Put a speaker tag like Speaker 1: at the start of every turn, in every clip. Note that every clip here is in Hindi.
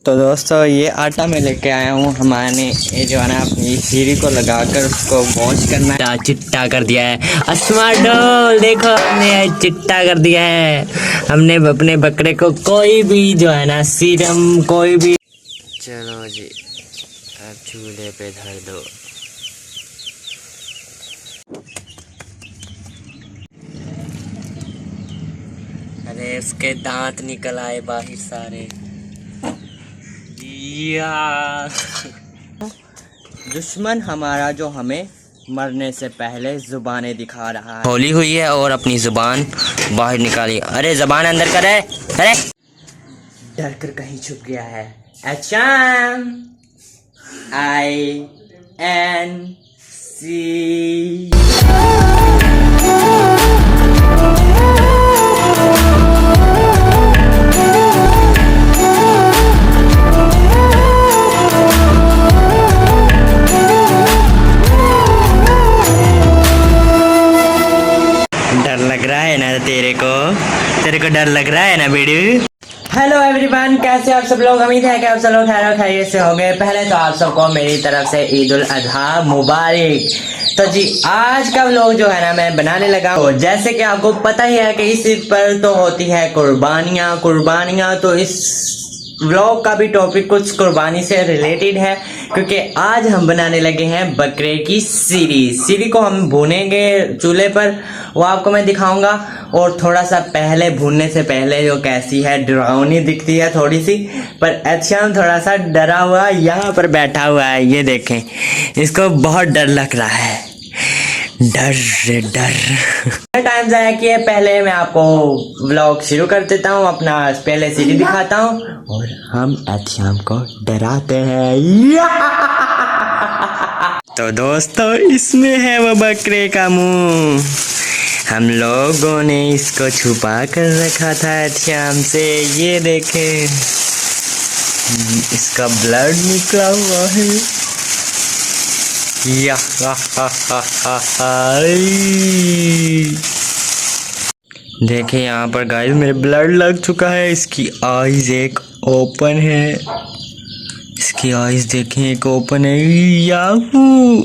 Speaker 1: तो दोस्तों ये आटा मैं लेके आया हूँ। हमारे ये जो है ना अपनी सीढ़ी को लगाकर उसको वॉश करना है। चिट्टा कर दिया है अस्मा डोल, देखो हमने चिट्टा कर दिया है। हमने अपने बकरे को कोई भी जो है ना सीरम कोई भी, चलो जी अब चूल्हे पे धर दो। अरे उसके दांत निकल आए बाहर सारे। या दुश्मन हमारा जो हमें मरने से पहले जुबानें दिखा रहा है। होली हुई है और अपनी जुबान बाहर निकाली। अरे जुबान अंदर करे, अरे डर कर कहीं छुप गया है। HMINC डर लग रहा है ना तेरे को डर लग रहा है ना बेडू। हेलो एवरीवन, कैसे आप सब लोग? उम्मीद है कि आप सब लोग खैर खैरियत से होंगे। पहले तो आप सबको मेरी तरफ से ईद उल अजहा मुबारक। तो जी आज का व्लॉग जो है ना मैं बनाने लगा हूँ। जैसे कि आपको पता ही है कि इस ईद पर तो होती है कुर्बानियाँ। तो इस व्लॉग का भी टॉपिक कुछ कुर्बानी से रिलेटेड है, क्योंकि आज हम बनाने लगे हैं बकरे की सीरी को हम भूनेंगे चूल्हे पर, वो आपको मैं दिखाऊंगा। और थोड़ा सा पहले भूनने से पहले जो कैसी है, डरावनी दिखती है थोड़ी सी, पर एहतियाम थोड़ा सा डरा हुआ यहाँ पर बैठा हुआ है। ये देखें, इसको बहुत डर लग रहा है। डर टाइम जाया किए, पहले मैं आपको व्लॉग शुरू कर देता हूँ। अपना पहले सीढ़ी दिखाता हूँ और हम एहतियाम को डराते हैं। तो दोस्तों इसमें है वो बकरे का मुंह। हम लोगों ने इसको छुपा कर रखा था एहतियाम से। ये देखें, इसका ब्लड निकला हुआ है। या देखिए यहाँ पर गाइस मेरे ब्लड लग चुका है। इसकी आईज एक ओपन है, इसकी आईज देखें एक ओपन है। याहू!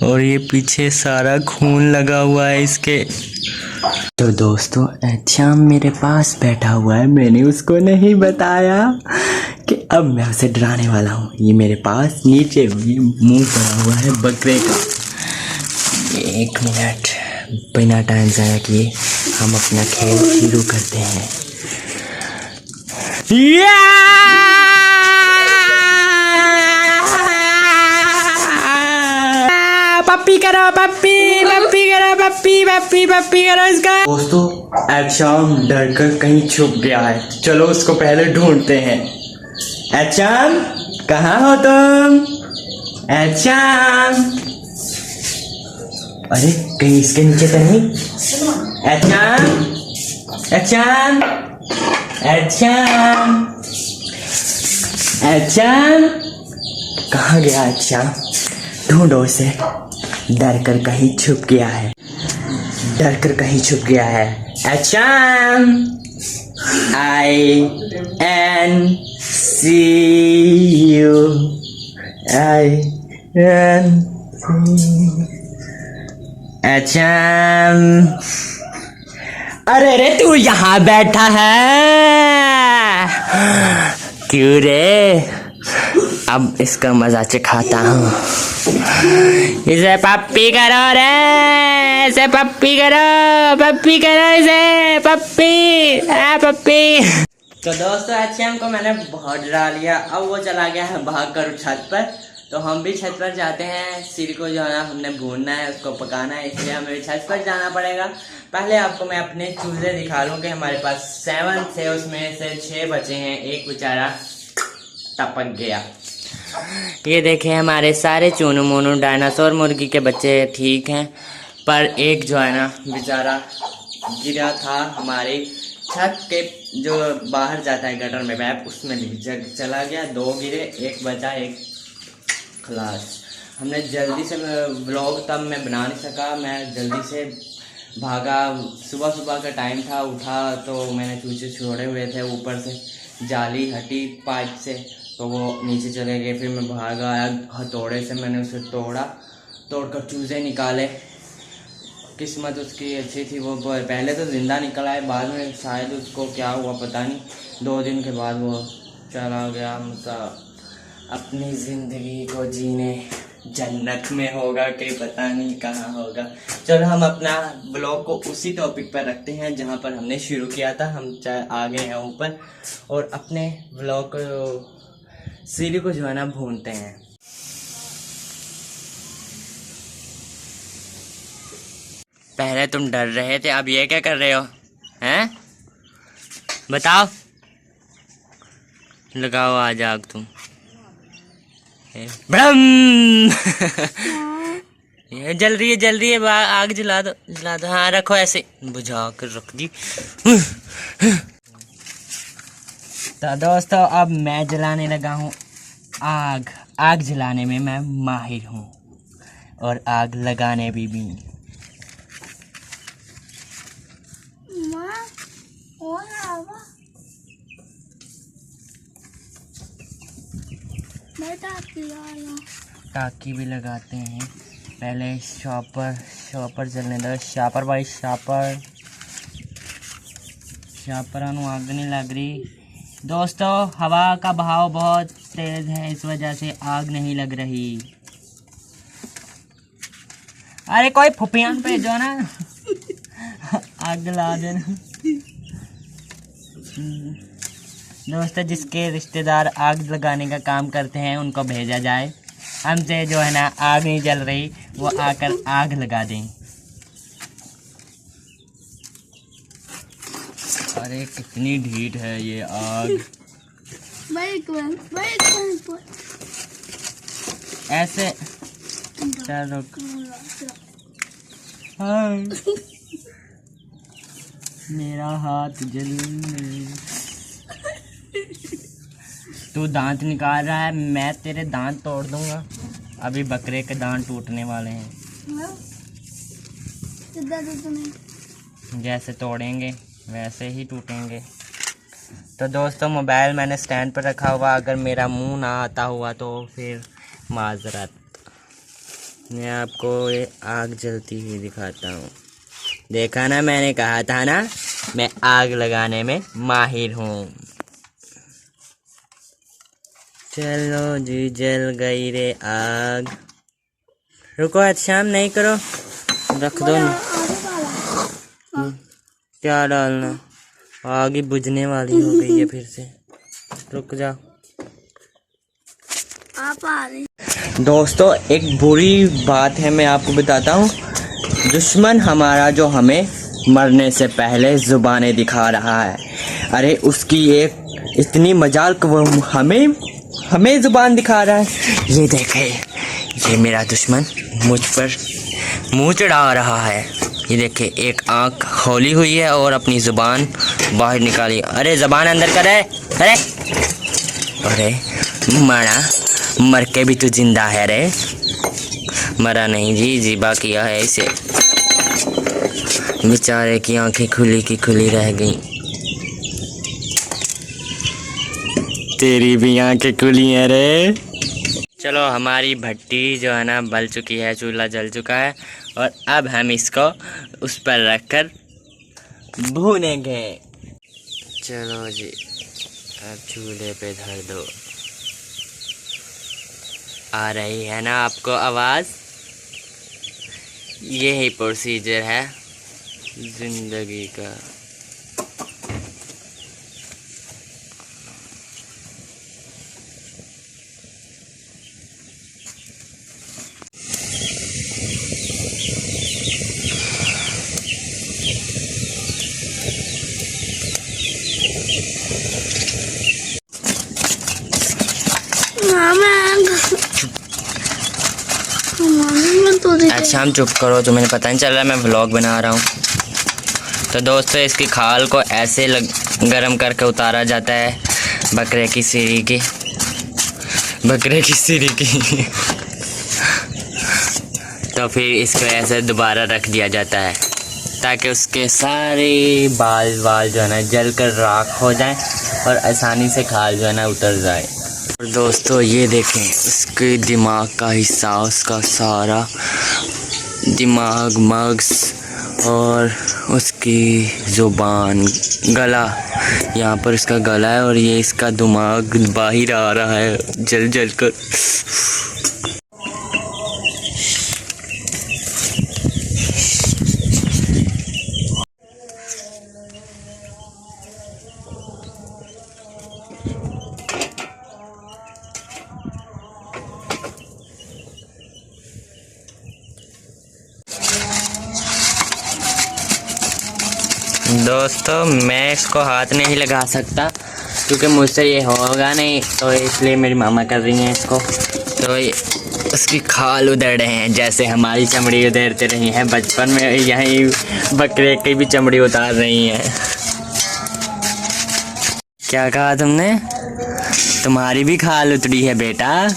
Speaker 1: और ये पीछे सारा खून लगा हुआ है इसके। तो दोस्तों एहतियाम मेरे पास बैठा हुआ है, मैंने उसको नहीं बताया कि अब मैं उसे डराने वाला हूँ। ये मेरे पास नीचे मुंह पड़ा हुआ है बकरे का। 1 मिनट, बिना टाइम जाया किए हम अपना खेल शुरू करते हैं। पप्पी करो, पप्पी करो इसका। दोस्तों एहतियाम डर कर कहीं छुप गया है, चलो उसको पहले ढूंढते हैं। एहतियाम कहाँ हो तुम? एहतियाम, अरे कहीं इसके नीचे तो नहीं? एहतियाम कहाँ गया? एहतियाम ढूंढो उसे। डर कर कहीं छुप गया है। एहतियाम एहतियाम, अरे तू यहाँ बैठा है क्यों रे? अब इसका मजा चखाता हूँ। इसे पप्पी करो रे, इसे पप्पी करो इसे पप्पी। तो दोस्तों एहतियाम को मैंने बहुत डरा लिया। अब वो चला गया है भाग कर छत पर। तो हम भी छत पर जाते हैं। सिर को जो है ना हमने भूनना है, उसको पकाना है, इसलिए हमें भी छत पर जाना पड़ेगा। पहले आपको मैं अपने चूल्हे दिखा लूँ कि हमारे पास 7 थे, उसमें से 6 बचे हैं। एक बेचारा टपक गया। ये देखें हमारे सारे चूनू मोनू डायनासोर मुर्गी के बच्चे ठीक हैं, पर एक जो है ना बेचारा गिरा था हमारे छत के जो बाहर जाता है गटर में पैप, उसमें भी चला गया। 2 गिरे, एक बचा, एक खलास। हमने जल्दी से व्लॉग तब मैं बना नहीं सका, मैं जल्दी से भागा। सुबह का टाइम था, उठा तो मैंने चूचे छोड़े हुए थे ऊपर से, जाली हटी पाइप से तो वो नीचे चले गए। फिर मैं भाग आया, हथौड़े से मैंने उसे तोड़कर चूज़े निकाले। किस्मत उसकी अच्छी थी, वो पहले तो ज़िंदा निकल आए, बाद में शायद उसको क्या हुआ पता नहीं, 2 दिन के बाद वो चला गया। मतलब अपनी ज़िंदगी को जीने जन्नत में होगा कि पता नहीं कहाँ होगा। चलो हम अपना ब्लॉग को उसी टॉपिक पर रखते हैं जहाँ पर हमने शुरू किया था। हम आ गए हैं ऊपर और अपने ब्लॉग को सीढ़ी को जो है ना भूनते हैं। पहले तुम डर रहे थे, अब ये क्या कर रहे हो हैं? बताओ। लगाओ आज आग तुम। ब्रह्म ये जल रही है आग जला दो। हाँ रखो, ऐसे बुझा कर रख दी। तो दोस्तों अब मैं जलाने लगा हूँ आग जलाने में मैं माहिर हूँ और आग लगाने भी। टाकी भी लगाते हैं। पहले शॉपर जलने दो। शापर भाई शापर आग नहीं लग रही। दोस्तों हवा का बहाव बहुत तेज है, इस वजह से आग नहीं लग रही। अरे कोई फुफियान भेजो ना। आग जला देना। दोस्तों जिसके रिश्तेदार आग लगाने का काम करते हैं उनको भेजा जाए। हमसे जो है ना आग नहीं जल रही, वो आकर आग लगा दें। अरे कितनी ढीठ है ये आग। ऐसे चलो मेरा हाथ जल। तू दांत निकाल रहा है, मैं तेरे दांत तोड़ दूंगा। अभी बकरे के दांत टूटने वाले हैं। जैसे तोड़ेंगे वैसे ही टूटेंगे। तो दोस्तों मोबाइल मैंने स्टैंड पर रखा हुआ, अगर मेरा मुंह ना आता हुआ तो फिर माजरत। मैं आपको ये आग जलती हुई दिखाता हूँ। देखा ना, मैंने कहा था ना मैं आग लगाने में माहिर हूँ। चलो जी जल गई रे आग। रुको आज शाम नहीं करो, रख दो ना। क्या डालना? आग ही बुझने वाली हो गई है फिर से। रुक जाओ। आप आ रहे। दोस्तों एक बुरी बात है, मैं आपको बताता हूँ। दुश्मन हमारा जो हमें मरने से पहले जुबानें दिखा रहा है। अरे उसकी एक इतनी मजाल कि वो हमें जुबान दिखा रहा है। ये देखे, ये मेरा दुश्मन मुझ पर मुंह चढ़ा रहा है। ये देखे, एक आंख खोली हुई है और अपनी जुबान बाहर निकाली। अरे जुबान अंदर कर। अरे मर के भी तू जिंदा है रे। मरा नहीं जी, जिबा किया है इसे। बेचारे की आंखें खुली की खुली रह गई। तेरी भी आंखें खुली हैं रे। चलो हमारी भट्टी जो है ना बल चुकी है, चूल्हा जल चुका है और अब हम इसको उस पर रखकर भूनेंगे। चलो जी अब चूल्हे पे धर दो। आ रही है ना आपको आवाज़? यही प्रोसीजर है जिंदगी का। अच्छा हम चुप करो, तुम्हें पता नहीं चल रहा मैं व्लॉग बना रहा हूँ। तो दोस्तों इसकी खाल को ऐसे गरम करके उतारा जाता है बकरे की सीरी की। तो फिर इसको ऐसे दोबारा रख दिया जाता है। ताकि उसके सारे बाल जो है ना जल कर राख हो जाए और आसानी से खाल जो है ना उतर जाए। और दोस्तों ये देखें उसके दिमाग का हिस्सा, उसका सारा दिमाग, मग्स और उसकी ज़ुबान, गला, यहाँ पर इसका गला है और ये इसका दिमाग बाहर आ रहा है जल जल कर। दोस्तों मैं इसको हाथ नहीं लगा सकता क्योंकि मुझसे ये होगा नहीं, तो इसलिए मेरी मामा कर रही हैं इसको। तो उसकी खाल उधड़ रहे हैं जैसे हमारी चमड़ी उधेरते रही हैं बचपन में, यही बकरे की भी चमड़ी उतार रही हैं। क्या कहा तुमने? तुम्हारी भी खाल उतरी है बेटा,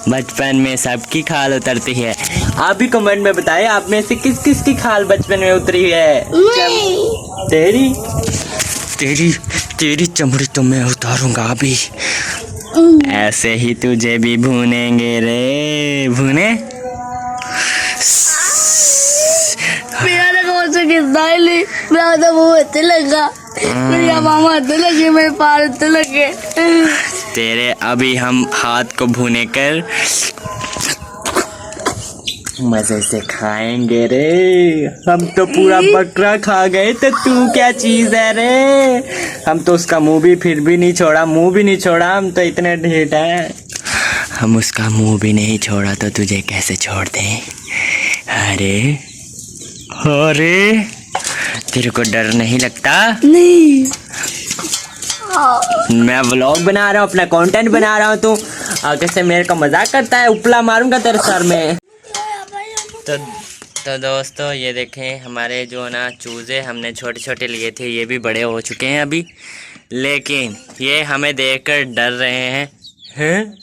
Speaker 1: बचपन में सबकी खाल उतरती है। आप भी कमेंट में बताएं आप में से किस किस की खाल बचपन में उतरी है। तेरी तेरी तेरी चमड़ी तो मैं उतारूंगा अभी, ऐसे ही तुझे भी भूनेंगे रे, भूने।
Speaker 2: मेरा कौन सा किस्सा है, मेरा तो मुंह अच्छे लगा, मेरी मामा अच्छे लगे, मेरे पार अच्छे लगे।
Speaker 1: तेरे अभी हम हाथ को भूने कर मजे से खाएंगे रे। हम तो पूरा बकरा खा गए तो तू क्या चीज है रे। हम तो उसका मुंह भी फिर भी नहीं छोड़ा, मुंह भी नहीं छोड़ा, हम तो इतने ढीठ हैं। हम उसका मुंह भी नहीं छोड़ा तो तुझे कैसे छोड़ दें। अरे अरे तेरे को डर नहीं लगता?
Speaker 2: नहीं,
Speaker 1: मैं व्लॉग बना रहा हूँ, अपना कंटेंट बना रहा हूँ, तू आगे से मेरे का मजाक करता है, उपला मारूंगा तेरे सर में। तो दोस्तों ये देखें हमारे जो ना चूजे हमने छोटे छोटे लिए थे, ये भी बड़े हो चुके हैं अभी, लेकिन ये हमें देखकर डर रहे हैं,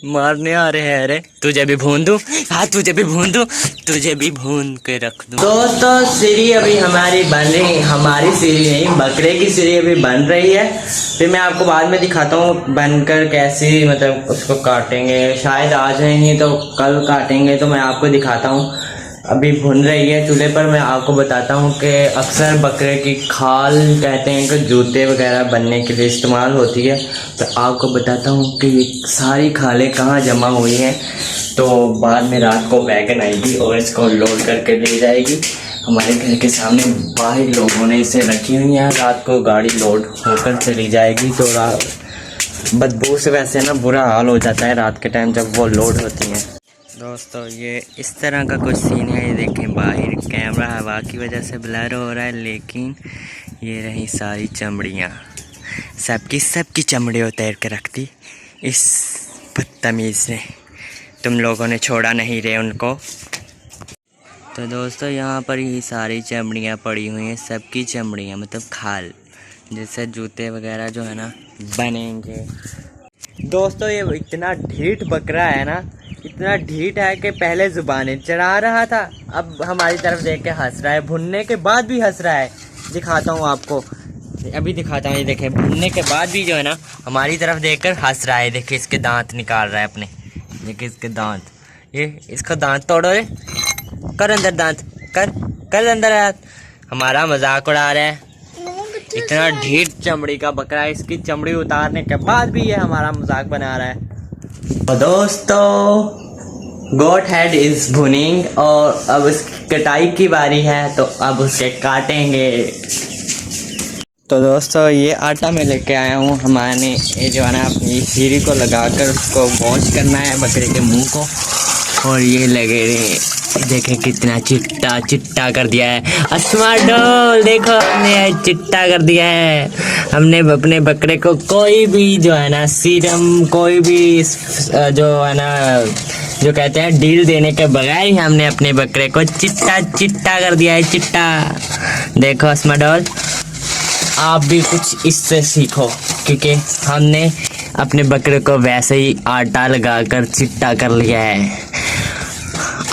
Speaker 1: मारने आ रहे हैं। अरे तुझे भी भून दूं, हाँ तुझे भी भून दूं, तुझे भी भून के रख दूं। दोस्तों सीढ़ी अभी हमारी बन रही, हमारी सीढ़ी नहीं बकरे की सीढ़ी अभी बन रही है। फिर मैं आपको बाद में दिखाता हूँ बनकर कैसी, मतलब उसको काटेंगे, शायद आज नहीं तो कल काटेंगे, तो मैं आपको दिखाता हूँ। अभी भुन रही है चूल्हे पर। मैं आपको बताता हूँ कि अक्सर बकरे की खाल कहते हैं कि जूते वगैरह बनने के लिए इस्तेमाल होती है। तो आपको बताता हूँ कि ये सारी खालें कहाँ जमा हुई हैं। तो बाद में रात को वैगन आएगी और इसको लोड करके ले जाएगी। हमारे घर के सामने बाहर लोगों ने इसे रखी हुई है, रात को गाड़ी लोड होकर चली जाएगी। तो बदबू से वैसे ना बुरा हाल हो जाता है रात के टाइम जब वो लोड होती हैं। दोस्तों ये इस तरह का कुछ सीन है, ये देखें बाहर कैमरा हवा की वजह से ब्लर हो रहा है, लेकिन ये रही सारी चमड़ियाँ, सबकी चमड़ी उतार के रख दी इस बदतमीज़ ने। तुम लोगों ने छोड़ा नहीं रे उनको। तो दोस्तों यहाँ पर ये सारी चमड़ियाँ पड़ी हुई हैं, सबकी चमड़ियाँ मतलब खाल, जिससे जूते वगैरह जो है ना बनेंगे। दोस्तों ये इतना ढीठ बकरा है ना, इतना ढीठ है कि पहले ज़ुबानें चढ़ा रहा था, अब हमारी तरफ देख के हंस रहा है, भुनने के बाद भी हंस रहा है। दिखाता हूँ आपको, अभी दिखाता हूँ। ये देखें भुनने के बाद भी जो है ना हमारी तरफ देखकर हंस रहा है। देखिए इसके दांत निकाल रहा है अपने, देखिए इसके दांत, ये इसका दांत तोड़ो रे, कर अंदर दांत, कर अंदर दांत। हमारा मजाक उड़ा रहा है। इतना ढीठ चमड़ी का बकरा है, इसकी चमड़ी उतारने के बाद भी ये हमारा मजाक बना रहा है। तो दोस्तों गोट हेड इज भुनिंग और अब उसकी कटाई की बारी है, तो अब उसके काटेंगे। तो दोस्तों ये आटा मैं लेके आया हूँ, हमारे ये जो है ना अपनी सीढ़ी को लगाकर उसको वॉश करना है बकरे के मुंह को। और ये लगे देखें कितना चिट्टा चिट्टा कर दिया है। अस्मा डोल देखो हमने चिट्टा कर दिया है। हमने अपने बकरे को कोई भी जो है ना सीरम, कोई भी जो है ना जो कहते हैं डील देने के बगैर ही हमने अपने बकरे को चिट्टा चिट्टा कर दिया है, चिट्टा। देखो अस्मा डोल आप भी कुछ इससे सीखो, क्योंकि हमने अपने बकरे को वैसे ही आटा लगाकर चिट्टा कर लिया है।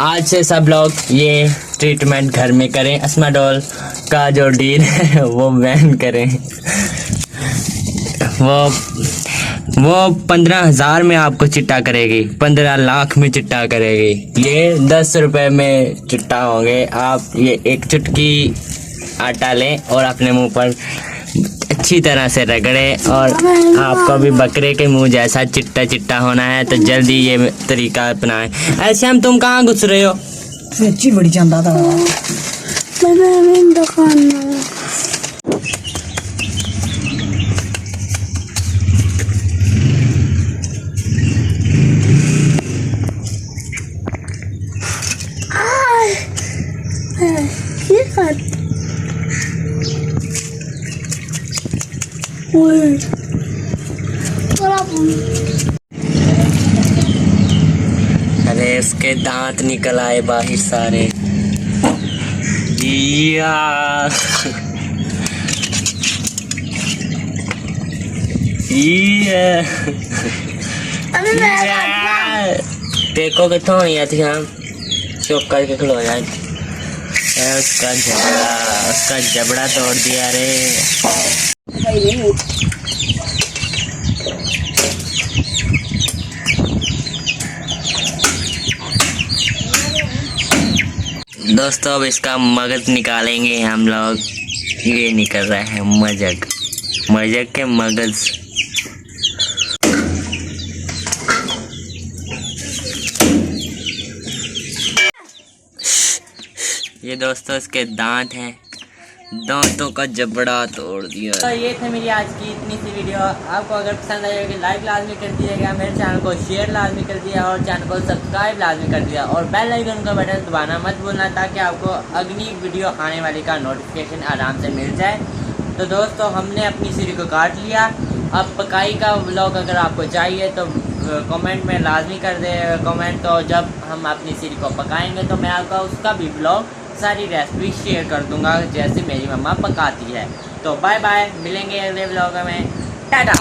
Speaker 1: आज से सब लोग ये ट्रीटमेंट घर में करें अस्मा डॉल, का जो डील है वो बैन करें। वो 15,000 में आपको चिट्टा करेगी, 15 लाख में चिट्टा करेगी। ये 10 रुपए में चिट्टा होंगे। आप ये एक चुटकी आटा लें और अपने मुंह पर अच्छी तरह से रगड़े, और आपको भी बकरे के मुंह जैसा चिट्टा चिट्टा होना है। तो जल्दी ये तरीका अपनाएं। ऐसे हम तुम कहाँ घुस रहे हो?
Speaker 3: सच्ची बड़ी चंदा था
Speaker 2: मैं दुकान में। ये कर
Speaker 1: अरे इसके दांत निकल आए बाहर सारे। या देखो कितों होनी थी। हम चुप करके खलो जाए। उसका जबड़ा तोड़ दिया रे। दोस्तों अब इसका मगज निकालेंगे हम लोग। ये निकल रहा है मजक के मगज। ये दोस्तों इसके दांत हैं, दांतों का जबड़ा तोड़ दिया। तो ये थे मेरी आज की इतनी सी वीडियो। आपको अगर पसंद आई होगी लाइक लाजमी कर दीजिएगा, मेरे चैनल को शेयर लाजमी कर दिया और चैनल को सब्सक्राइब लाजमी कर दिया, और बेल आइकन का बटन दबाना मत भूलना ताकि आपको अगली वीडियो आने वाली का नोटिफिकेशन आराम से मिल जाए। तो दोस्तों हमने अपनी सीरी को काट लिया। अब पकाई का व्लॉग अगर आपको चाहिए तो कमेंट में लाजमी कर दे कमेंट। तो जब हम अपनी सीरी को पकाएंगे तो मैं आपका उसका भी व्लॉग सारी रेसिपी शेयर कर दूंगा जैसे मेरी मम्मा पकाती है। तो बाय बाय, मिलेंगे अगले व्लॉग में। टाटा।